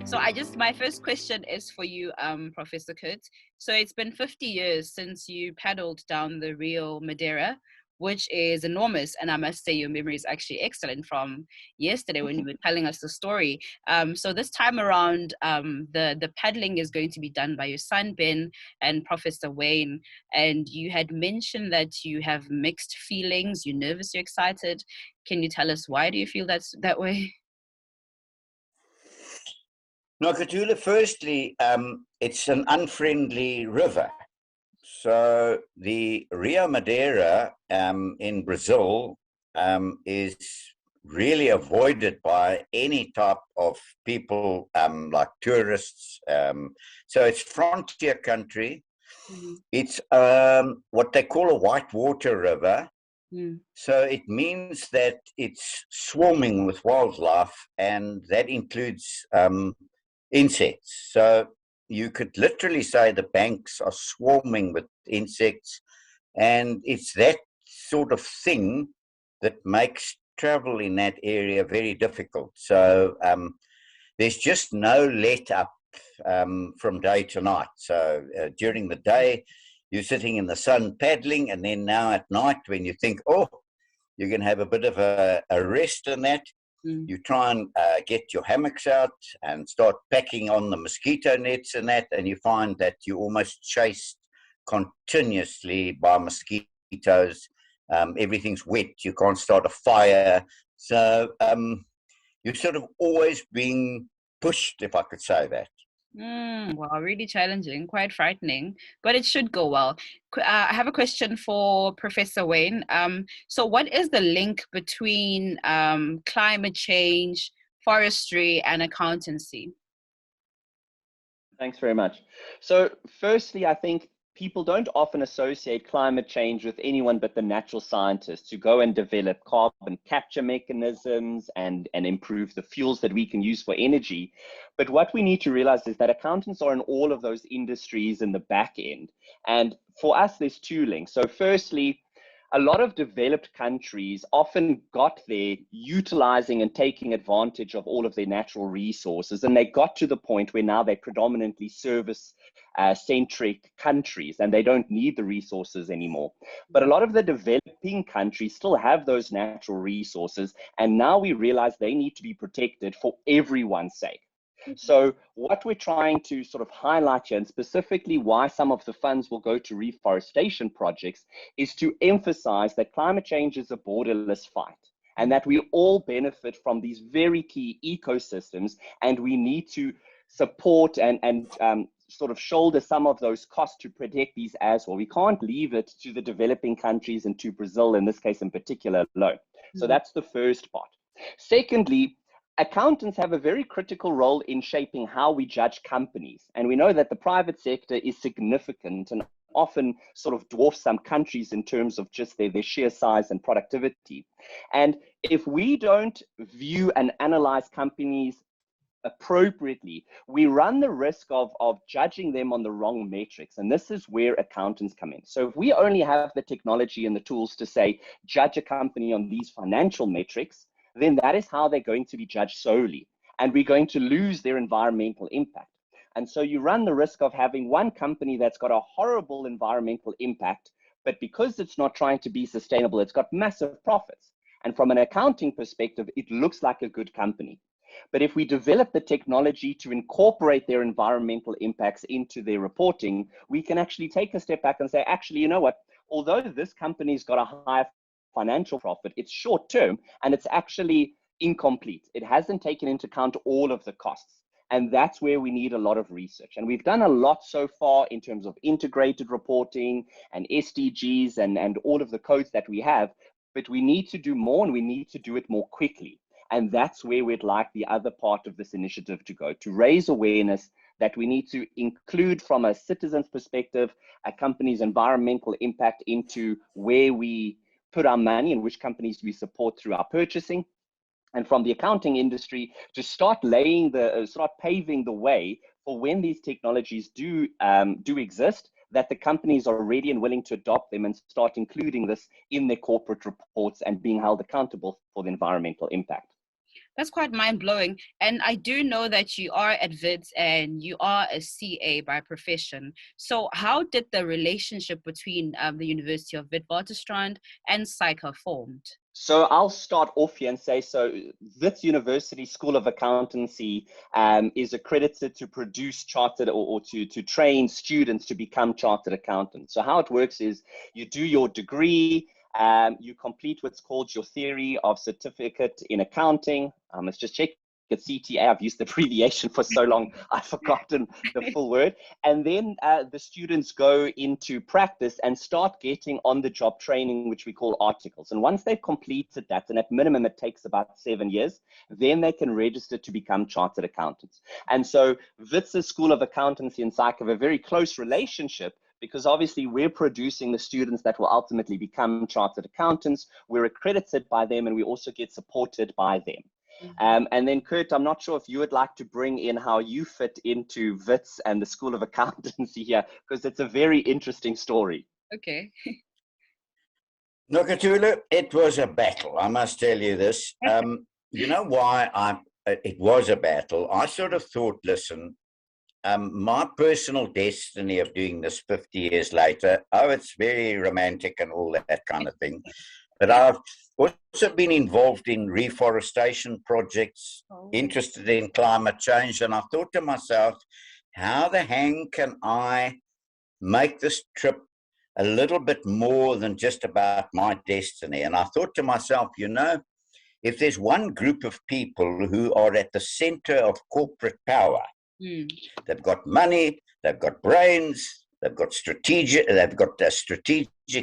So my first question is for you, Professor Kurt. So it's been 50 years since you paddled down the Rio Madeira, which is enormous. And I must say your memory is actually excellent from yesterday when you were telling us the story. So this time around, the paddling is going to be done by your son, Benn, and Professor Wayne. And you had mentioned that you have mixed feelings. You're nervous, you're excited. Can you tell us why do you feel that way? No, Katula, firstly, it's an unfriendly river. So the Rio Madeira in Brazil is really avoided by any type of people like tourists. So it's frontier country. Mm-hmm. It's what they call a whitewater river. Mm. So it means that it's swarming with wildlife, and that includes insects. So you could literally say the banks are swarming with insects, and it's that sort of thing that makes travel in that area very difficult. So there's just no let up from day to night. So during the day, you're sitting in the sun paddling, and then now at night when you think, oh, you're going to have a bit of a rest in that, you try and get your hammocks out and start packing on the mosquito nets and that, and you find that you're almost chased continuously by mosquitoes. Everything's wet. You can't start a fire. So you're sort of always being pushed, if I could say that. Wow, really challenging, quite frightening, but it should go well. I have a question for Professor Wayne. So what is the link between climate change, forestry, and accountancy? Thanks very much. So firstly, I think people don't often associate climate change with anyone but the natural scientists who go and develop carbon capture mechanisms and improve the fuels that we can use for energy. But what we need to realize is that accountants are in all of those industries in the back end. And for us, there's two links. So firstly, a lot of developed countries often got there utilizing and taking advantage of all of their natural resources. And they got to the point where now they predominantly service centric countries and they don't need the resources anymore. But a lot of the developing countries still have those natural resources. And now we realize they need to be protected for everyone's sake. So what we're trying to sort of highlight here, and specifically why some of the funds will go to reforestation projects, is to emphasize that climate change is a borderless fight and that we all benefit from these very key ecosystems, and we need to support and sort of shoulder some of those costs to protect these as well. We can't leave it to the developing countries and to Brazil in this case in particular alone. So that's the first part. Secondly, accountants have a very critical role in shaping how we judge companies. And we know that the private sector is significant and often sort of dwarfs some countries in terms of just their sheer size and productivity. And if we don't view and analyze companies appropriately, we run the risk of judging them on the wrong metrics. And this is where accountants come in. So if we only have the technology and the tools to say, judge a company on these financial metrics, then that is how they're going to be judged solely. And we're going to lose their environmental impact. And so you run the risk of having one company that's got a horrible environmental impact, but because it's not trying to be sustainable, it's got massive profits. And from an accounting perspective, it looks like a good company. But if we develop the technology to incorporate their environmental impacts into their reporting, we can actually take a step back and say, actually, you know what, although this company's got a higher financial profit, it's short term and it's actually incomplete. It hasn't taken into account all of the costs. And that's where we need a lot of research. And we've done a lot so far in terms of integrated reporting and SDGs and all of the codes that we have, but we need to do more and we need to do it more quickly. And that's where we'd like the other part of this initiative to go, to raise awareness that we need to include from a citizen's perspective, a company's environmental impact into where we put our money and which companies we support through our purchasing. And from the accounting industry to start paving the way for when these technologies do exist, that the companies are ready and willing to adopt them and start including this in their corporate reports and being held accountable for the environmental impact. That's quite mind-blowing. And I do know that you are at Wits and you are a CA by profession. So how did the relationship between the University of Witwatersrand and SAICA formed? So I'll start off here and say, so Wits University School of Accountancy is accredited to produce chartered or to train students to become chartered accountants. So how it works is you do your degree, you complete what's called your theory of certificate in accounting. Let's just check. At CTA, I've used the abbreviation for so long, I've forgotten the full word. And then the students go into practice and start getting on-the-job training, which we call articles. And once they've completed that, and at minimum it takes about 7 years, then they can register to become chartered accountants. And so Wits' School of Accountancy and SAICA have a very close relationship, because obviously we're producing the students that will ultimately become chartered accountants. We're accredited by them, and we also get supported by them. And then Kurt, I'm not sure if you would like to bring in how you fit into Wits and the School of Accountancy here, because it's a very interesting story. Okay. Nokatula, it was a battle, I must tell you this. You know why it was a battle? I sort of thought, listen, my personal destiny of doing this 50 years later, oh, it's very romantic and all that kind of thing. But I've also been involved in reforestation projects, interested in climate change. And I thought to myself, how the hang can I make this trip a little bit more than just about my destiny? And I thought to myself, you know, if there's one group of people who are at the center of corporate power, they've got money, they've got brains, they've got strategic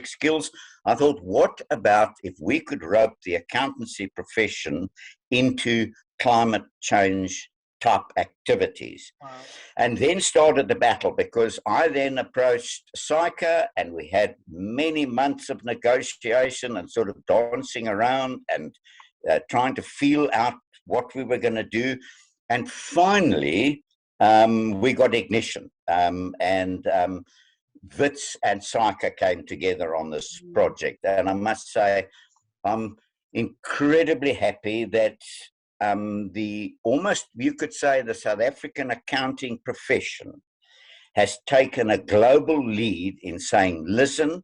skills. I thought, what about if we could rope the accountancy profession into climate change type activities? Wow. And then started the battle, because I then approached SAICA, and we had many months of negotiation and sort of dancing around and trying to feel out what we were going to do. And finally, we got ignition, and Wits and SAICA came together on this project. And I must say, I'm incredibly happy that you could say the South African accounting profession has taken a global lead in saying, listen,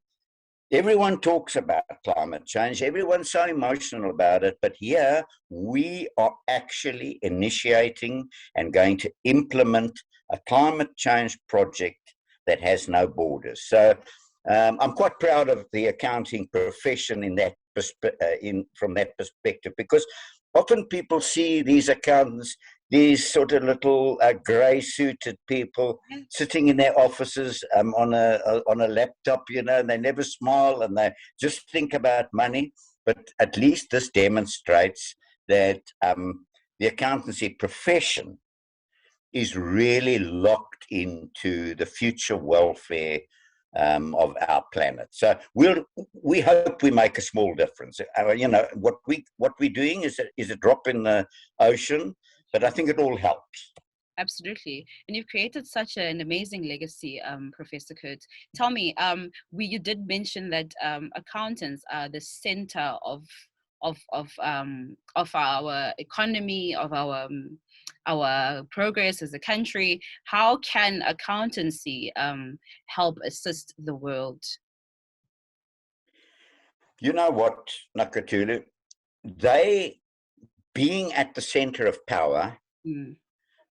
everyone talks about climate change, everyone's so emotional about it, but here we are actually initiating and going to implement a climate change project that has no borders. So I'm quite proud of the accounting profession in that from that perspective, because often people see these accountants, these sort of little grey-suited people sitting in their offices on a laptop, you know, and they never smile and they just think about money. But at least this demonstrates that the accountancy profession is really locked into the future welfare of our planet. So we hope we make a small difference. You know, what we're doing is a drop in the ocean, but I think it all helps. Absolutely. And you've created such an amazing legacy, Professor Kurt. Tell me, you did mention that accountants are the center of our economy, of our progress as a country. How can accountancy help assist the world? You know what, Nakatulu? They, being at the center of power,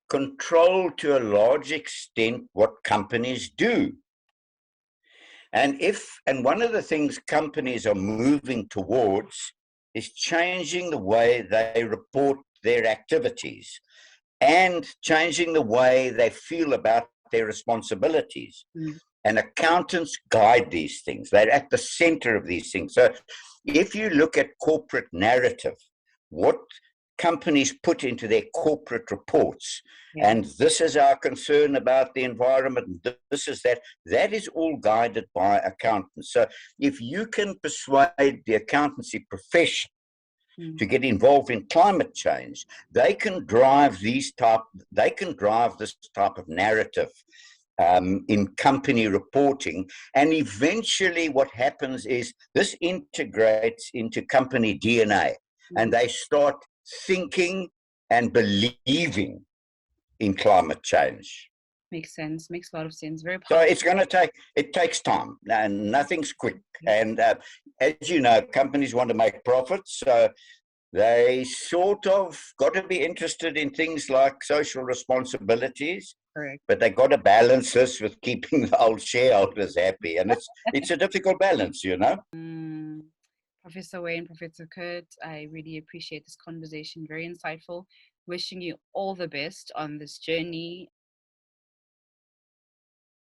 control to a large extent what companies do. And one of the things companies are moving towards is changing the way they report their activities and changing the way they feel about their responsibilities. And accountants guide these things. They're at the center of these things. So if you look at corporate narrative, what companies put into their corporate reports, and this is our concern about the environment, this is that is all guided by accountants. So if you can persuade the accountancy profession to get involved in climate change, they can drive this type of narrative in company reporting. And eventually what happens is this integrates into company DNA, and they start thinking and believing in climate change. Makes sense. Makes a lot of sense. Very So positive. it's going to it takes time, and nothing's quick. And as you know, companies want to make profits, so they sort of got to be interested in things like social responsibilities, Correct. but they got to balance this with keeping the old shareholders happy, and it's a difficult balance, you know. Professor Wayne, Professor Kurt, I really appreciate this conversation. Very insightful. Wishing you all the best on this journey